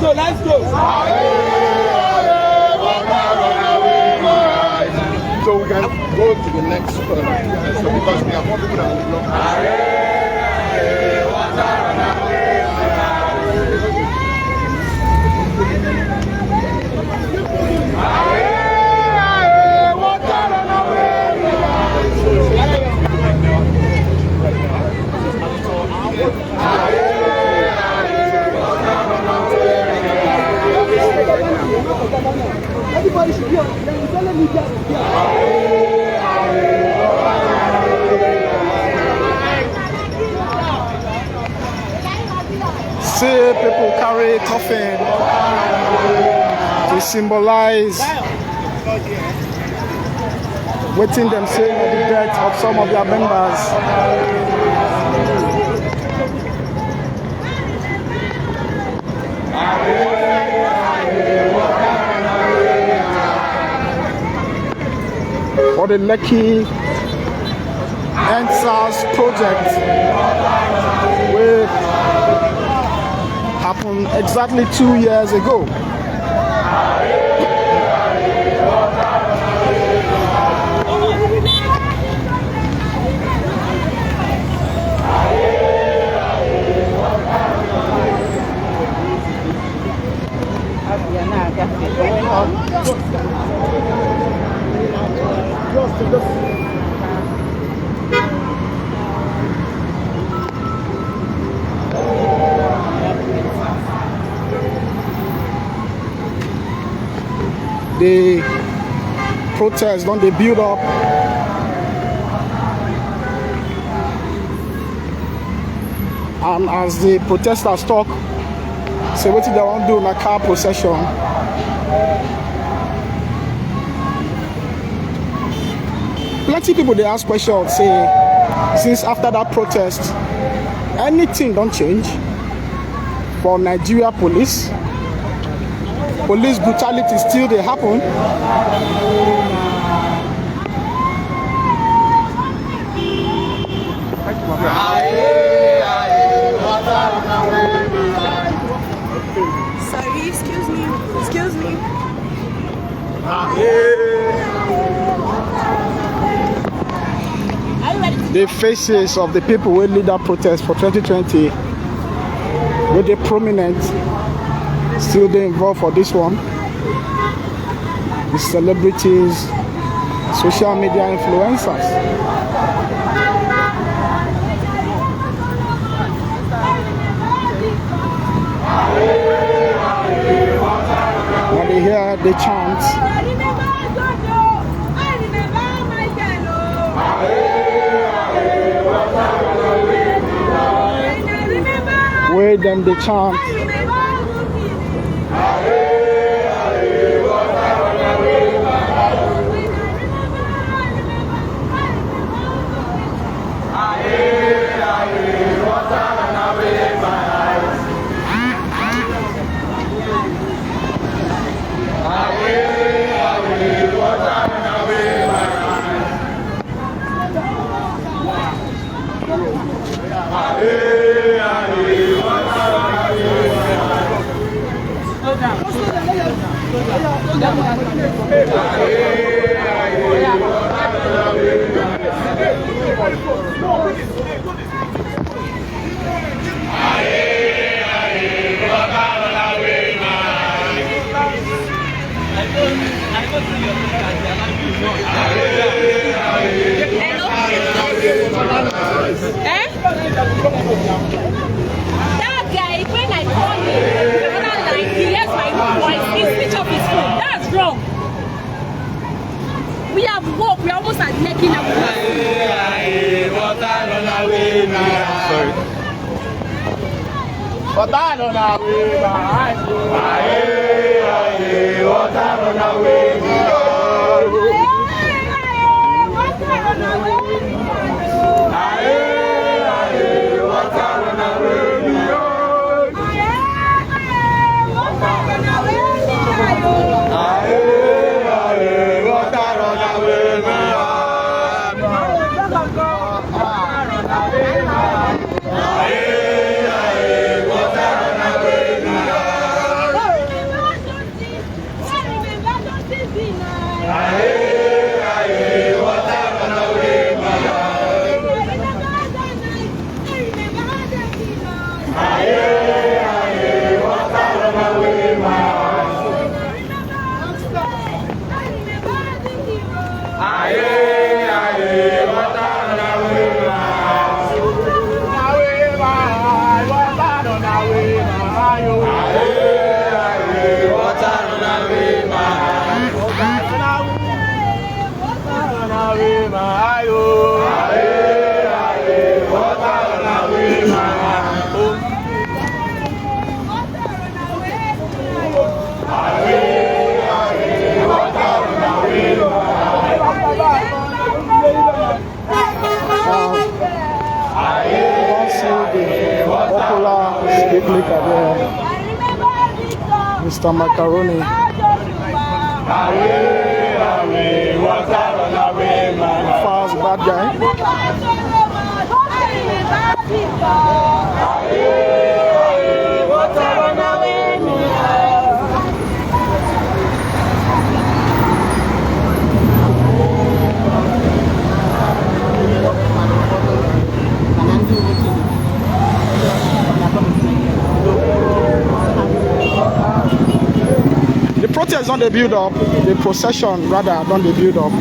go, let's go. So we can go to the next so because we have more people that will belong. Everybody should be on. See people carry coffin to symbolize waiting them saying of the death of some of their members. For the Lekki ENDSARS project, which happened exactly 2 years ago. The protests don't they build up, and as the protesters talk, say what they want to do in a car procession. Plenty people they ask questions, say since after that protest anything don't change for Nigeria police brutality still they happen. Sorry, excuse me. The faces of the people who lead that protest for 2020 were they prominent, still they involved for this one. The celebrities, social media influencers. When they hear the chants, where them they chant. That guy, when I call him, he has my voice, he switch off his phone. That's wrong. We have hope, we are almost at making up. Sorry. quick look at Mr. Macaroni. Fast bad guy. The protest don't they build up, the procession rather don't they build up.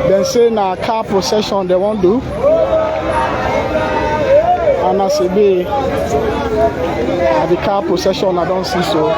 Then say na car procession they won't do. And as it be, the car procession I don't see so.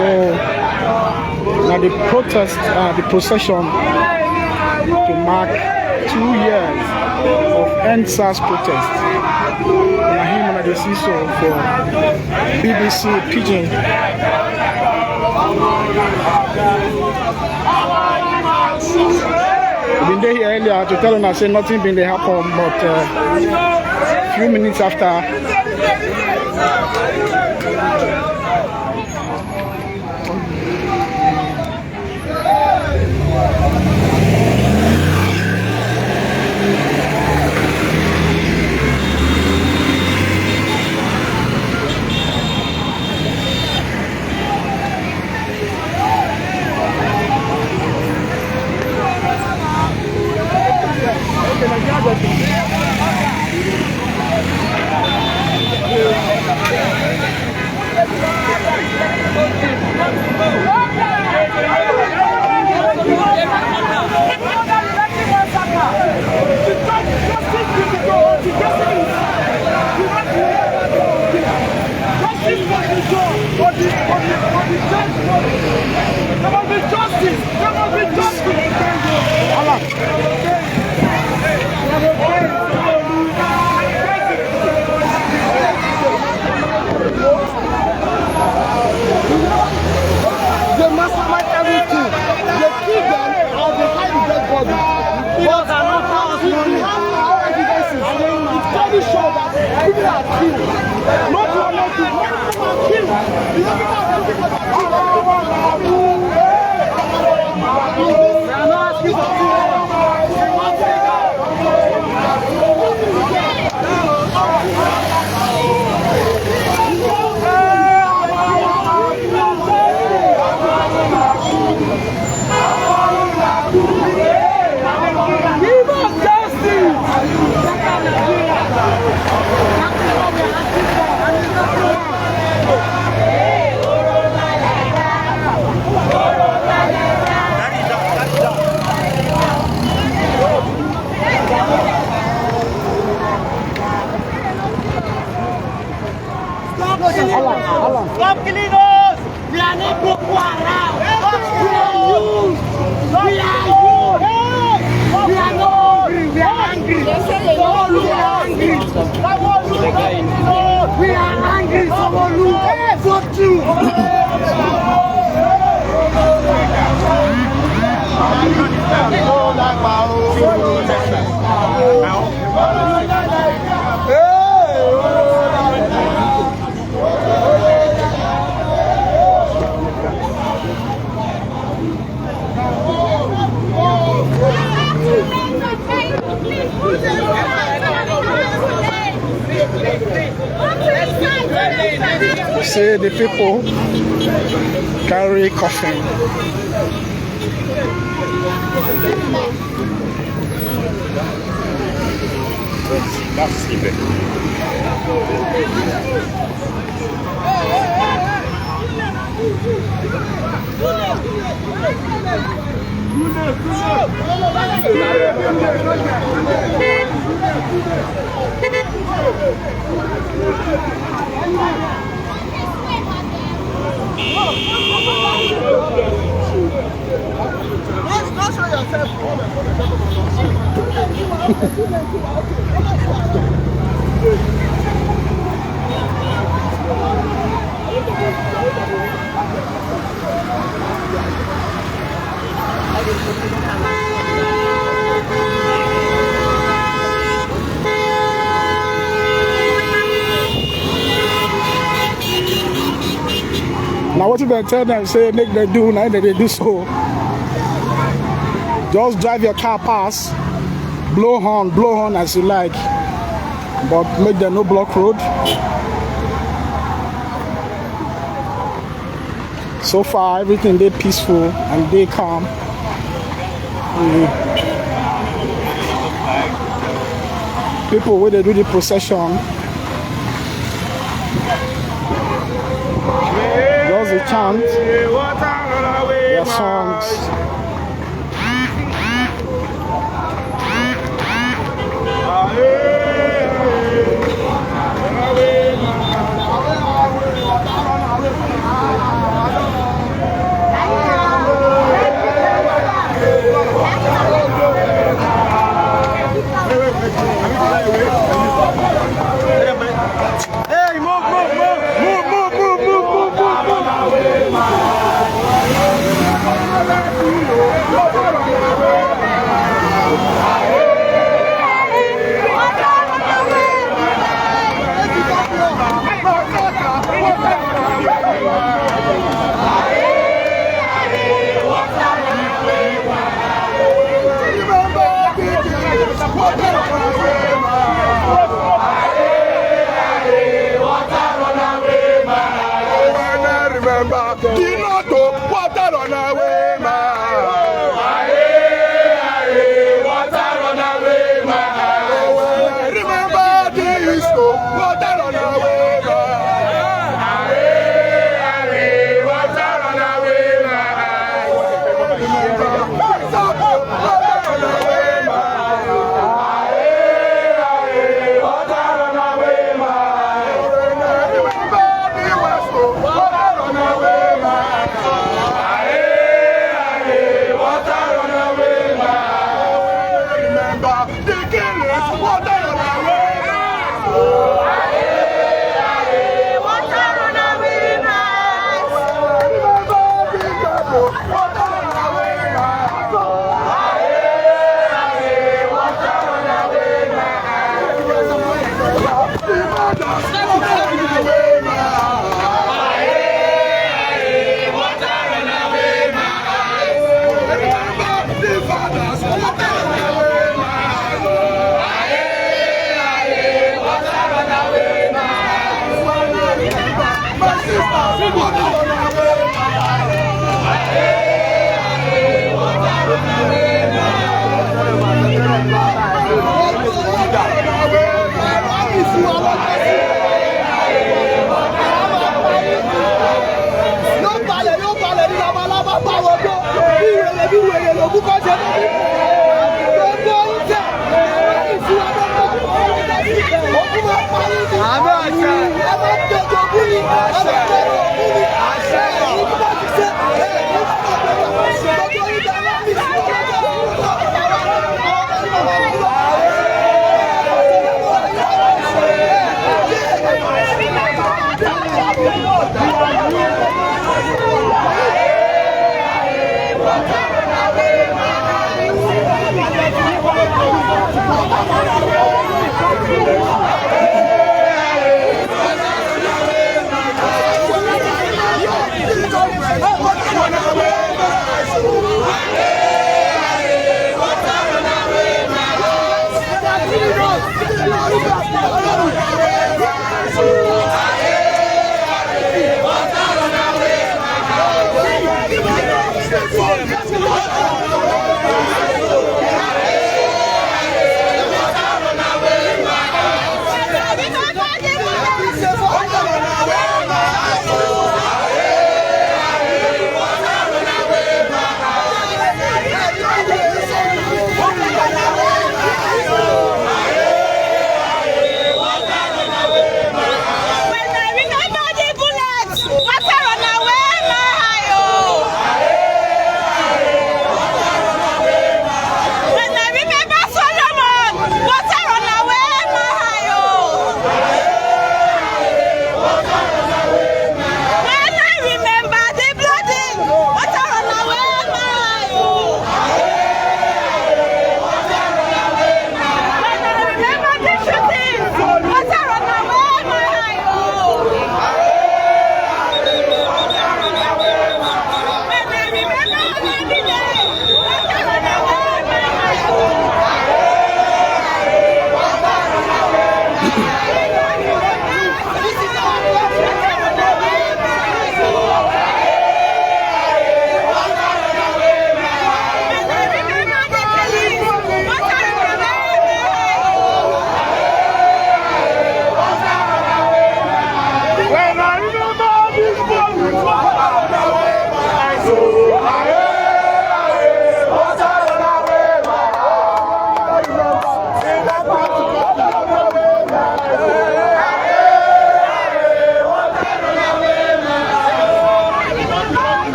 So now the protest, the procession to mark 2 years of ENDSARS protest. Now him and the CISO for BBC Pidgin. I've been there here earlier to tell them I said nothing been there happen, but a few minutes after. people are killed. Not to allow to kill. They are not asking for give us justice. Stop killing us! We are not Boko Haram! We are youth! We are youth! We are not hungry! We are angry! We are angry! We are angry! Someone look! Vote you! See the people carry coffin. That's it. Don't show yourself. Now what you gonna tell them? Say make them do now that they do so. Just drive your car past, blow horn as you like, but make them no block road. So far everything they peaceful and they calm. People where they do the procession, just a chant their songs. Hey, move. What?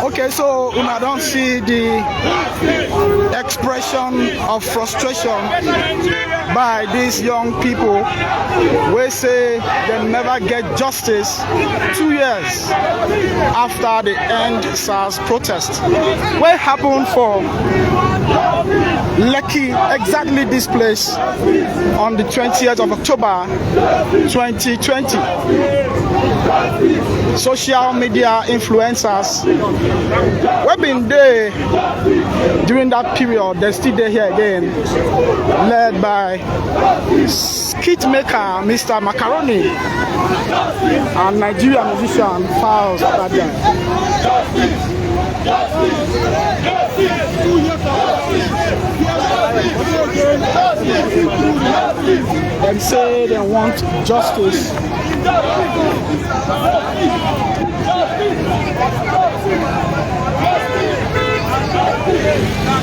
Okay, so una don't see the expression of frustration by these young people. We say they never get justice 2 years after the ENDSARS protest. What happened for Lekki, exactly this place, on the 20th of October 2020? Social media influencers, we've been there during that period. They're still there here again, led by skit maker Mr. Macaroni and Nigerian musician Falz Tadian. They say they want justice.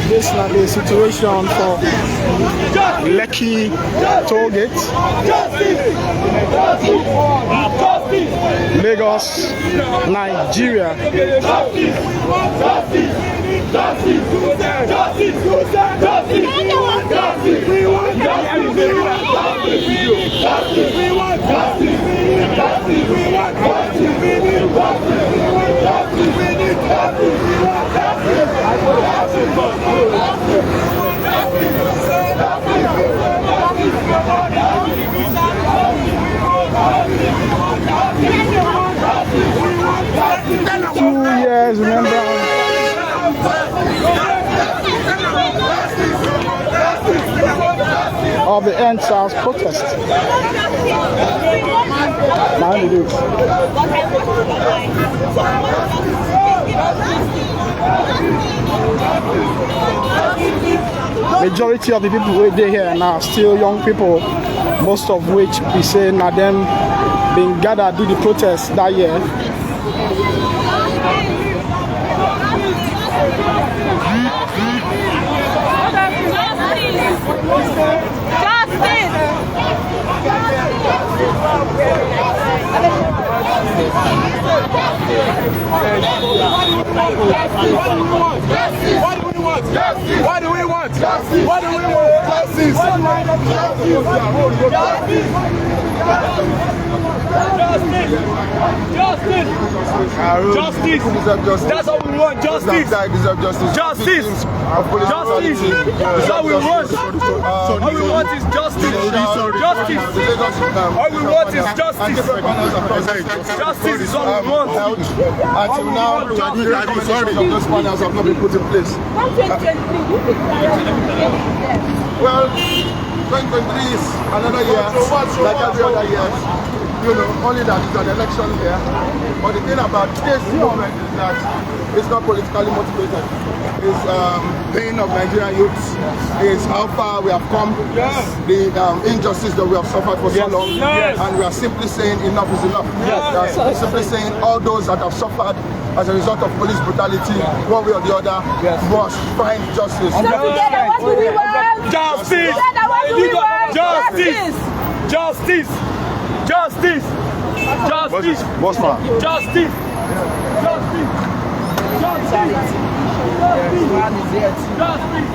This is the situation for Lekki toll gate, Lagos, Nigeria. Years, remember? Of the ENDSARS protest. Mind it. majority of the people who are here now still young people, most of which we say now them being gathered do the protest that year. What do we want? Justice. What do we want? Justice. Justice. Justice. That's what we want. Justice. Justice. Justice. Justice. That's what we want. All we want is justice. Justice. All we want is justice. Justice is all we want. Until now, the recommendations of those panels have not been put in place. Well, 2023 is another year, like every other year. You know, only that it's an election year. But the thing about this movement is that it's not politically motivated. It's pain of Nigerian youths. It's how far we have come. The injustice that we have suffered for so long. And we are simply saying enough is enough. We are simply saying all those that have suffered as a result of police brutality, one way or the other, must find justice. Justice! Justice! Justice! Justice! Justice! Bossman. Justice! Justice! Justice! Justice!